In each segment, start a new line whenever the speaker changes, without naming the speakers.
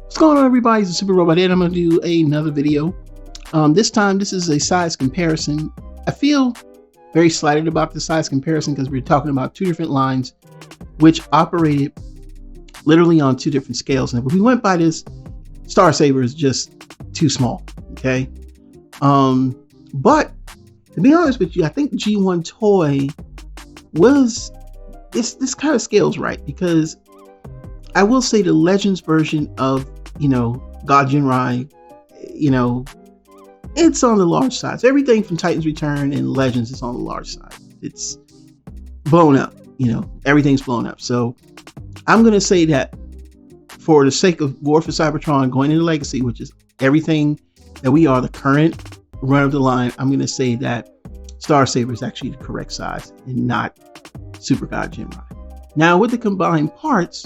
What's going on, everybody? It's the Super Robot Ed. I'm going to do another video. This time, this is a size comparison. I feel very slighted about the size comparison because we're talking about two different lines which operated literally on two different scales. And if we went by this, Star Saber is just too small. Okay. But to be honest with you, I think G1 Toy was this kind of scales right, because I will say the Legends version of, God Jinrai, it's on the large side. So everything from Titan's Return and Legends is on the large side. It's blown up, everything's blown up. So I'm going to say that for the sake of War for Cybertron going into Legacy, which is everything that we are, the current run of the line, I'm going to say that Star Saber is actually the correct size and not Super God Jinrai. Now with the combined parts,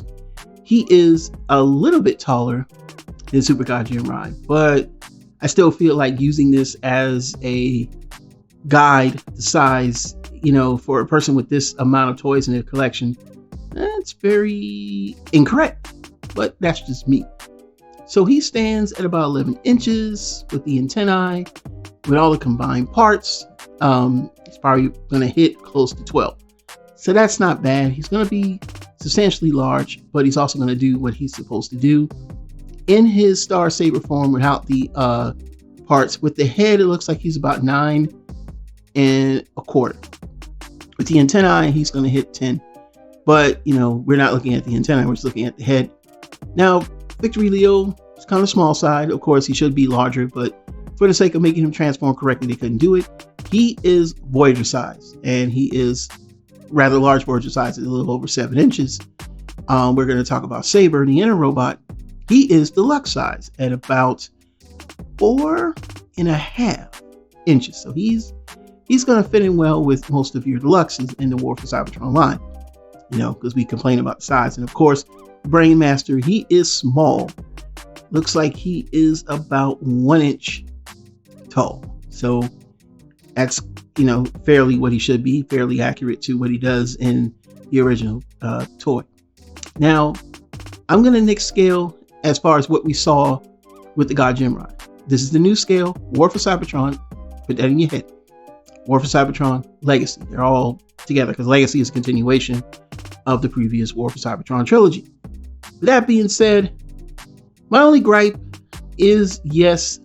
he is a little bit taller than Super God Jinrai, but I still feel like using this as a guide to size, for a person with this amount of toys in their collection, that's very incorrect, but that's just me. So he stands at about 11 inches with the antennae, with all the combined parts. He's probably going to hit close to 12. So that's not bad. He's going to be substantially large, but he's also going to do what he's supposed to do. In his Star Saber form without the parts, with the head, it looks like he's about 9 1/4. With the antennae, he's going to hit 10. But, we're not looking at the antennae, we're just looking at the head. Now, Victory Leo is kind of small side. Of course, he should be larger, but for the sake of making him transform correctly, they couldn't do it. He is Voyager size, and he is rather large Voyager size, is a little over 7 inches. We're going to talk about Saber, the inner robot. He is deluxe size at about 4.5 inches. So he's going to fit in well with most of your deluxes in the War for Cybertron line, because we complain about the size. And of course, Brainmaster, he is small. Looks like he is about 1 inch tall. So that's, fairly what he should be, fairly accurate to what he does in the original toy. Now, I'm going to next scale as far as what we saw with the God Jinrai. This is the new scale, War for Cybertron. Put that in your head. War for Cybertron, Legacy. They're all together because Legacy is a continuation of the previous War for Cybertron trilogy. With that being said, my only gripe is, yes,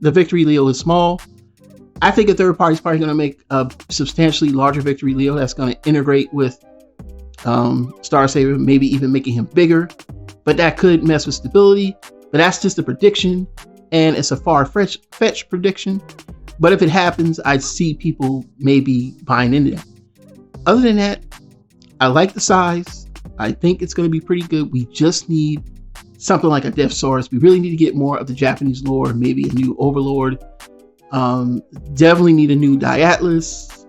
the Victory Leo is small. I think a third party is probably going to make a substantially larger Victory Leo that's going to integrate with Star Saber, maybe even making him bigger. But that could mess with stability. But that's just a prediction, and it's a far-fetched prediction. But if it happens, I'd see people maybe buying into that. Other than that, I like the size. I think it's going to be pretty good. We just need something like a Death Source. We really need to get more of the Japanese lore, maybe a new Overlord. Definitely need a new Diatlas.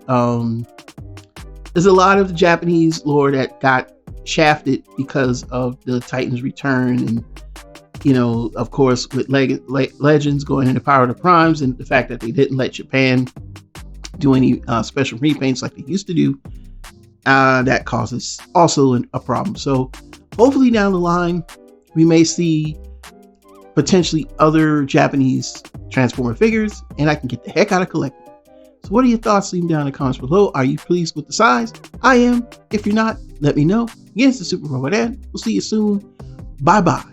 There's a lot of the Japanese lore that got shafted because of the Titan's Return, and of course with Legends going into Power of the Primes, and the fact that they didn't let Japan do any special repaints like they used to do, that causes also a problem. So hopefully down the line we may see potentially other Japanese Transformer figures, and I can get the heck out of collecting. So what are your thoughts? Leave them down in the comments below. Are you pleased with the size? I am. If you're not, let me know. Again, it's the Super Robot Ed. We'll see you soon. Bye bye.